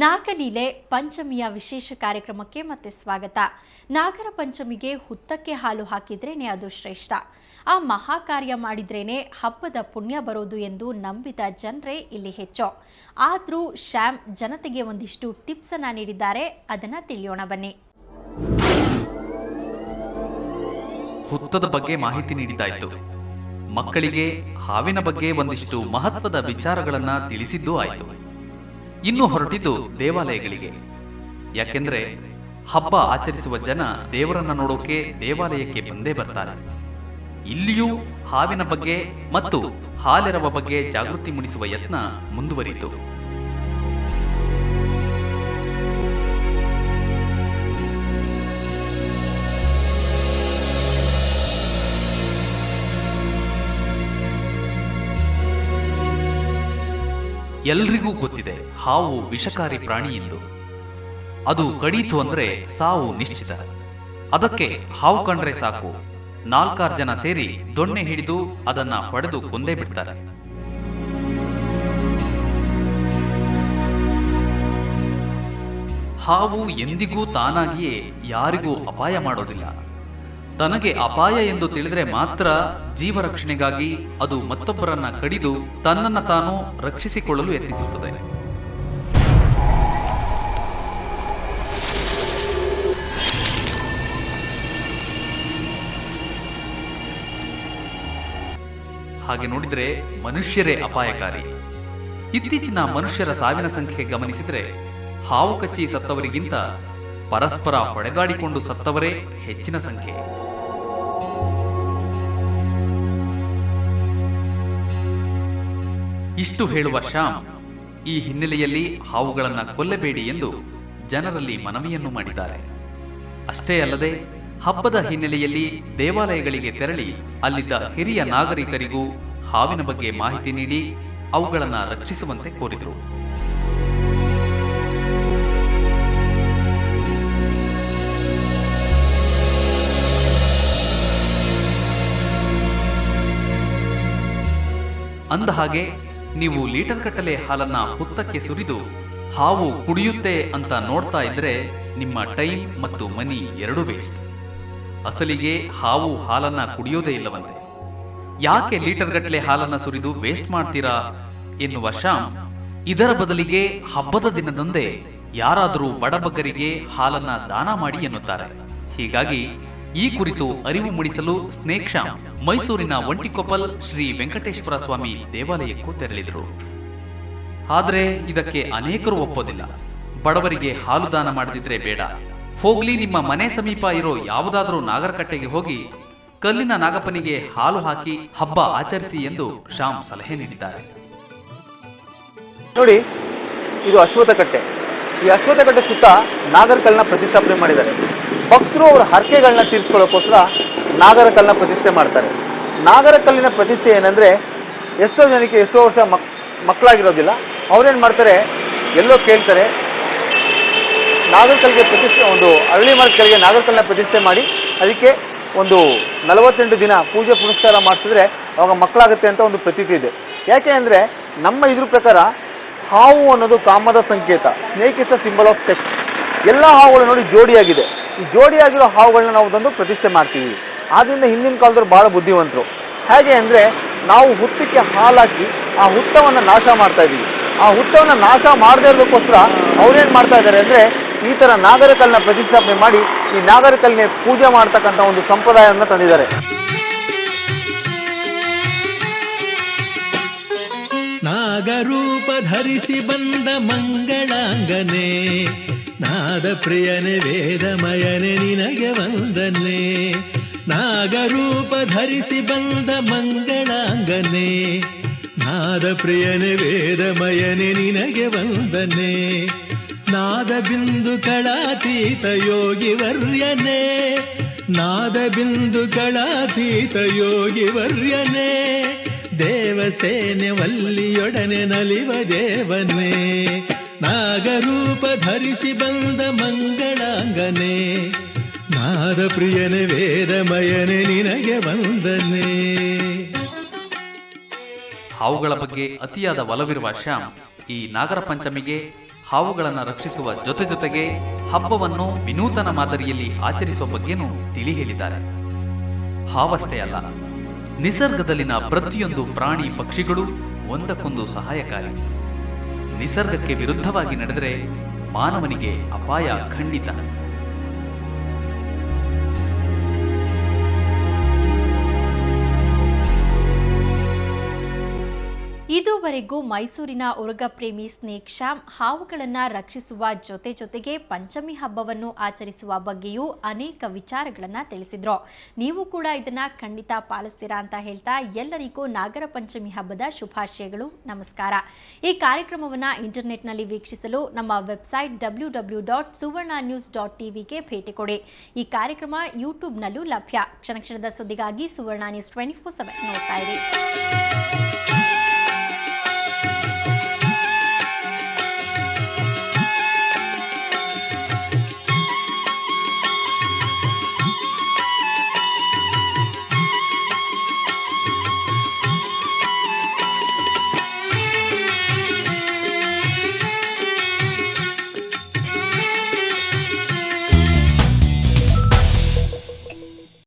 ನಾಗಲೀಲೆ ಪಂಚಮಿಯ ವಿಶೇಷ ಕಾರ್ಯಕ್ರಮಕ್ಕೆ ಮತ್ತೆ ಸ್ವಾಗತ. ನಾಗರ ಪಂಚಮಿಗೆ ಹುತ್ತಕ್ಕೆ ಹಾಲು ಹಾಕಿದ್ರೇನೆ ಅದು ಶ್ರೇಷ್ಠ. ಆ ಮಹಾಕಾರ್ಯ ಮಾಡಿದ್ರೇನೆ ಹಬ್ಬದ ಪುಣ್ಯ ಬರೋದು ಎಂದು ನಂಬಿದ ಜನರೇ ಇಲ್ಲಿ ಹೆಚ್ಚು. ಆದ್ರೂ ಶ್ಯಾಮ್ ಜನತೆಗೆ ಒಂದಿಷ್ಟು ಟಿಪ್ಸ್ ಅನ್ನ ನೀಡಿದ್ದಾರೆ, ಅದನ್ನ ತಿಳಿಯೋಣ ಬನ್ನಿ. ಹುತ್ತದ ಬಗ್ಗೆ ಮಾಹಿತಿ ನೀಡಿದ್ದಾಯಿತು. ಮಕ್ಕಳಿಗೆ ಹಾವಿನ ಬಗ್ಗೆ ಒಂದಿಷ್ಟು ಮಹತ್ವದ ವಿಚಾರಗಳನ್ನ ತಿಳಿಸಿದ್ದೂ ಆಯಿತು. ಇನ್ನು ಹೊರಟಿದ್ದು ದೇವಾಲಯಗಳಿಗೆ. ಯಾಕೆಂದ್ರೆ ಹಬ್ಬ ಆಚರಿಸುವ ಜನ ದೇವರನ್ನ ನೋಡೋಕೆ ದೇವಾಲಯಕ್ಕೆ ಬಂದೇ ಬರ್ತಾರೆ. ಇಲ್ಲಿಯೂ ಹಾವಿನ ಬಗ್ಗೆ ಮತ್ತು ಹಾಲೆರವ ಬಗ್ಗೆ ಜಾಗೃತಿ ಮೂಡಿಸುವ ಯತ್ನ ಮುಂದುವರಿಯಿತು. ಎಲ್ರಿಗೂ ಗೊತ್ತಿದೆ ಹಾವು ವಿಷಕಾರಿ ಪ್ರಾಣಿ ಎಂದು. ಅದು ಕಡೀತು ಅಂದ್ರೆ ಸಾವು ನಿಶ್ಚಿತ. ಅದಕ್ಕೆ ಹಾವು ಕಂಡ್ರೆ ಸಾಕು, 4-6 ಜನ ಸೇರಿ ದೊಣ್ಣೆ ಹಿಡಿದು ಅದನ್ನ ಹೊಡೆದು ಕೊಂದೇ ಬಿಡ್ತಾರೆ. ಹಾವು ಎಂದಿಗೂ ತಾನಾಗಿಯೇ ಯಾರಿಗೂ ಅಪಾಯ ಮಾಡೋದಿಲ್ಲ. ತನಗೆ ಅಪಾಯ ಎಂದು ತಿಳಿದರೆ ಮಾತ್ರ ಜೀವರಕ್ಷಣೆಗಾಗಿ ಅದು ಮತ್ತೊಬ್ಬರನ್ನ ಕಡಿದು ತನ್ನನ್ನು ತಾನು ರಕ್ಷಿಸಿಕೊಳ್ಳಲು ಯತ್ನಿಸುತ್ತದೆ. ಹಾಗೆ ನೋಡಿದರೆ ಮನುಷ್ಯರೇ ಅಪಾಯಕಾರಿ. ಇತ್ತೀಚಿನ ಮನುಷ್ಯರ ಸಾವಿನ ಸಂಖ್ಯೆ ಗಮನಿಸಿದರೆ ಹಾವು ಕಚ್ಚಿ ಸತ್ತವರಿಗಿಂತ ಪರಸ್ಪರ ಹೊಡೆದಾಡಿಕೊಂಡು ಸತ್ತವರೇ ಹೆಚ್ಚಿನ ಸಂಖ್ಯೆ. ಇಷ್ಟು ಹೇಳುವ ಶ್ಯಾಮ್ ಈ ಹಿನ್ನೆಲೆಯಲ್ಲಿ ಹಾವುಗಳನ್ನು ಕೊಲ್ಲಬೇಡಿ ಎಂದು ಜನರಲ್ಲಿ ಮನವಿಯನ್ನು ಮಾಡಿದ್ದಾರೆ. ಅಷ್ಟೇ ಅಲ್ಲದೆ ಹಬ್ಬದ ಹಿನ್ನೆಲೆಯಲ್ಲಿ ದೇವಾಲಯಗಳಿಗೆ ತೆರಳಿ ಅಲ್ಲಿದ್ದ ಹಿರಿಯ ನಾಗರಿಕರಿಗೂ ಹಾವಿನ ಬಗ್ಗೆ ಮಾಹಿತಿ ನೀಡಿ ಅವುಗಳನ್ನು ರಕ್ಷಿಸುವಂತೆ ಕೋರಿದರು. ಅಂದಹಾಗೆ ನೀವು ಲೀಟರ್ ಗಟ್ಟಲೆ ಹಾಲನ್ನ ಹುತ್ತಕ್ಕೆ ಸುರಿದು ಹಾವು ಕುಡಿಯುತ್ತೆ ಅಂತ ನೋಡ್ತಾ ಇದ್ರೆ ನಿಮ್ಮ ಟೈಮ್ ಮತ್ತು ಮನಿ ಎರಡೂ ವೇಸ್ಟ್. ಅಸಲಿಗೆ ಹಾವು ಹಾಲನ್ನ ಕುಡಿಯೋದೇ ಇಲ್ಲವಂತೆ. ಯಾಕೆ ಲೀಟರ್ ಗಟ್ಟಲೆ ಹಾಲನ್ನ ಸುರಿದು ವೇಸ್ಟ್ ಮಾಡ್ತೀರಾ ಎನ್ನುವ ಶ್ಯಾಮ್, ಇದರ ಬದಲಿಗೆ ಹಬ್ಬದ ದಿನದಂದೇ ಯಾರಾದರೂ ಬಡಬಗ್ಗರಿಗೆ ಹಾಲನ್ನ ದಾನ ಮಾಡಿ ಎನ್ನುತ್ತಾರೆ. ಹೀಗಾಗಿ ಈ ಕುರಿತು ಅರಿವು ಮೂಡಿಸಲು ಸ್ನೇಕ್ ಶ್ಯಾಮ್ ಮೈಸೂರಿನ ಒಂಟಿಕೊಪ್ಪಲ್ ಶ್ರೀ ವೆಂಕಟೇಶ್ವರ ಸ್ವಾಮಿ ದೇವಾಲಯಕ್ಕೂ ತೆರಳಿದರು. ಆದರೆ ಇದಕ್ಕೆ ಅನೇಕರು ಒಪ್ಪೋದಿಲ್ಲ. ಬಡವರಿಗೆ ಹಾಲು ದಾನ ಮಾಡದಿದ್ರೆ ಬೇಡ, ಹೋಗ್ಲಿ ನಿಮ್ಮ ಮನೆ ಸಮೀಪ ಇರೋ ಯಾವುದಾದ್ರೂ ನಾಗರಕಟ್ಟೆಗೆ ಹೋಗಿ ಕಲ್ಲಿನ ನಾಗಪ್ಪನಿಗೆ ಹಾಲು ಹಾಕಿ ಹಬ್ಬ ಆಚರಿಸಿ ಎಂದು ಶ್ಯಾಮ್ ಸಲಹೆ ನೀಡಿದ್ದಾರೆ. ನೋಡಿ, ಇದು ಅಶ್ವತ್ಥ ಕಟ್ಟೆ. ಈ ಅಶ್ವತ್ಥ ಕಟ್ಟೆ ಸುತ್ತ ನಾಗರಕಲ್ಲನ್ನ ಪ್ರತಿಷ್ಠಾಪನೆ ಮಾಡಿದ್ದಾರೆ. ಭಕ್ತರು ಅವರ ಹರಕೆಗಳನ್ನ ತೀರಿಸ್ಕೊಳ್ಳೋಕ್ಕೋಸ್ಕರ ನಾಗರಕಲ್ಲನ್ನ ಪ್ರತಿಷ್ಠೆ ಮಾಡ್ತಾರೆ. ನಾಗರಕಲ್ಲಿನ ಪ್ರತಿಷ್ಠೆ ಏನಂದ್ರೆ, ಎಷ್ಟೋ ಜನಕ್ಕೆ ಎಷ್ಟೋ ವರ್ಷ ಮಕ್ಕಳಾಗಿರೋದಿಲ್ಲ, ಅವ್ರೇನು ಮಾಡ್ತಾರೆ, ಎಲ್ಲೋ ಕೇಳ್ತಾರೆ, ನಾಗರಕಲ್ಲಿಗೆ ಪ್ರತಿಷ್ಠೆ, ಒಂದು ಅರಳಿ ಮರದ ಕೆಳಗೆ ನಾಗರಕಲ್ಲನ್ನ ಪ್ರತಿಷ್ಠೆ ಮಾಡಿ ಅದಕ್ಕೆ ಒಂದು 48 ದಿನ ಪೂಜೆ ಪುನಸ್ಕಾರ ಮಾಡಿಸಿದ್ರೆ ಅವಾಗ ಮಕ್ಕಳಾಗುತ್ತೆ ಅಂತ ಒಂದು ಪ್ರತೀತಿ ಇದೆ. ಯಾಕೆ ಅಂದರೆ ನಮ್ಮ ಇದ್ರ ಪ್ರಕಾರ ಹಾವು ಅನ್ನೋದು ಕಾಮದ ಸಂಕೇತ. Snake is a symbol of sex. ಎಲ್ಲ ಹಾವುಗಳು ನೋಡಿ ಜೋಡಿಯಾಗಿದೆ. ಈ ಜೋಡಿಯಾಗಿರೋ ಹಾವುಗಳನ್ನ ನಾವು ತಂದು ಪ್ರತಿಷ್ಠೆ ಮಾಡ್ತೀವಿ. ಆದ್ದರಿಂದ ಹಿಂದಿನ ಕಾಲದವ್ರು ಭಾಳ ಬುದ್ಧಿವಂತರು. ಹೇಗೆ ಅಂದರೆ, ನಾವು ಹುತ್ತಕ್ಕೆ ಹಾಲಾಕಿ ಆ ಹುತ್ತವನ್ನು ನಾಶ ಮಾಡ್ತಾ ಇದ್ದೀವಿ. ಆ ಹುತ್ತವನ್ನು ನಾಶ ಮಾಡದೇ ಇರೋದಕ್ಕೋಸ್ಕರ ಅವ್ರೇನು ಮಾಡ್ತಾ ಇದ್ದಾರೆ ಅಂದರೆ, ಈ ಥರ ನಾಗರಕಲ್ಲನ್ನ ಪ್ರತಿಷ್ಠಾಪನೆ ಮಾಡಿ ಈ ನಾಗರಕಲ್ಲಿನ ಪೂಜೆ ಮಾಡ್ತಕ್ಕಂಥ ಒಂದು ಸಂಪ್ರದಾಯವನ್ನು ತಂದಿದ್ದಾರೆ. ನಾಗರೂಪ ಧರಿಸಿ ಬಂದ ಮಂಗಳಾಂಗನೆ, ನಾದ ಪ್ರಿಯನೆ ವೇದಮಯನೆ ನಿನಗೆ ವಂದನೆ. ನಾಗರೂಪ ಧರಿಸಿ ಬಂದ ಮಂಗಳಾಂಗನೆ, ನಾದ ಪ್ರಿಯನೆ ವೇದಮಯನೆ ನಿನಗೆ ವಂದನೆ. ನಾದ ಬಿಂದು ಕಳಾತೀತ ಯೋಗಿ ವರ್ಯನೆ, ನಾದ ಬಿಂದು ಕಳಾತೀತ ಯೋಗಿ ವರ್ಯನೆ. ದೇವಸೇನೆ ವಲ್ಲಿಯೊಡನೆ ನಲಿವ ದೇವನೇ, ನಾಗರೂಪ ಧರಿಸಿ ಬಂದ ಮಂಗಳಾಂಗನೆ, ನಾದ ಪ್ರಿಯನೆ ವೇದಮಯನೆ ನಿನಗೆ ವಂದನೆ. ಹಾವುಗಳ ಬಗ್ಗೆ ಅತಿಯಾದ ಒಲವಿರುವ ಶ್ಯಾಮ್ ಈ ನಾಗರ ಪಂಚಮಿಗೆ ಹಾವುಗಳನ್ನು ರಕ್ಷಿಸುವ ಜೊತೆಗೆ ಹಬ್ಬವನ್ನು ವಿನೂತನ ಮಾದರಿಯಲ್ಲಿ ಆಚರಿಸುವ ಬಗ್ಗೆನೂ ತಿಳಿ ಹೇಳಿದ್ದಾರೆ. ಹಾವಷ್ಟೇ ಅಲ್ಲ, ನಿಸರ್ಗದಲ್ಲಿನ ಪ್ರತಿಯೊಂದು ಪ್ರಾಣಿ ಪಕ್ಷಿಗಳು ಒಂದಕ್ಕೊಂದು ಸಹಾಯಕಾರಿ. ನಿಸರ್ಗಕ್ಕೆ ವಿರುದ್ಧವಾಗಿ ನಡೆದರೆ ಮಾನವನಿಗೆ ಅಪಾಯ ಖಂಡಿತ. ಇದುವರೆಗೂ ಮೈಸೂರಿನ ಉರಗ ಪ್ರೇಮಿ ಸ್ನೇಕ್ ಶ್ಯಾಮ್ ಹಾವುಗಳನ್ನು ರಕ್ಷಿಸುವ ಜೊತೆಗೆ ಪಂಚಮಿ ಹಬ್ಬವನ್ನು ಆಚರಿಸುವ ಬಗ್ಗೆಯೂ ಅನೇಕ ವಿಚಾರಗಳನ್ನು ತಿಳಿಸಿದ್ರು. ನೀವು ಕೂಡ ಇದನ್ನ ಖಂಡಿತ ಪಾಲಿಸ್ತೀರಾ ಅಂತ ಹೇಳ್ತಾ ಎಲ್ಲರಿಗೂ ನಾಗರ ಪಂಚಮಿ ಹಬ್ಬದ ಶುಭಾಶಯಗಳು. ನಮಸ್ಕಾರ. ಈ ಕಾರ್ಯಕ್ರಮವನ್ನು ಇಂಟರ್ನೆಟ್ನಲ್ಲಿ ವೀಕ್ಷಿಸಲು ನಮ್ಮ ವೆಬ್ಸೈಟ್ www.suvarnanews.tvಗೆ ಭೇಟಿ ಕೊಡಿ. ಈ ಕಾರ್ಯಕ್ರಮ ಯೂಟ್ಯೂಬ್ನಲ್ಲೂ ಲಭ್ಯ. ಕ್ಷಣ ಕ್ಷಣದ ಸುದ್ದಿಗಾಗಿ ಸುವರ್ಣ ನ್ಯೂಸ್ 24/7 ನೋಡ್ತಾ ಇರಿ.